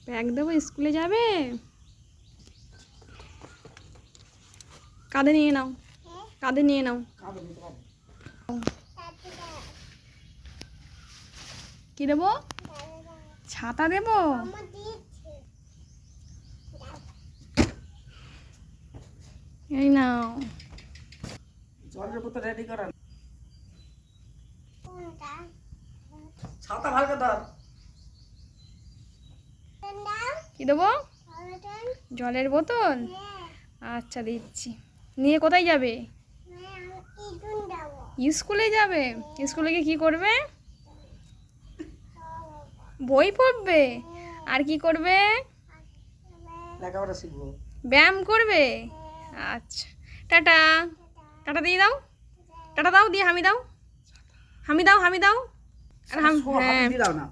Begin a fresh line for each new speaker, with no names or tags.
Bag দেবো, স্কুলে যাবে? কাঁধে নিয়ে নাও, কাঁধে নিয়ে নাও। কি দেবো? ছাতা দেবো? এই নাও।
জলের বোতল রেডি করেন। ছাতা ভালো করে ধর।
কি দেবো? জলের বোতল? আচ্ছা দিচ্ছি। নিয়ে কোথায় যাবে? স্কুলে যাবে। স্কুলে গিয়ে কি করবে? বই পড়বে। আর কি করবে?
লেখাপড়া শিখবো।
ব্যায়াম করবে। আচ্ছা, টাটা। টাটা দিয়ে দাও, টাটা দাও, দিয়ে হামি দাও, হামি দাও, হামি দাও। আর
হামি দিলাও না।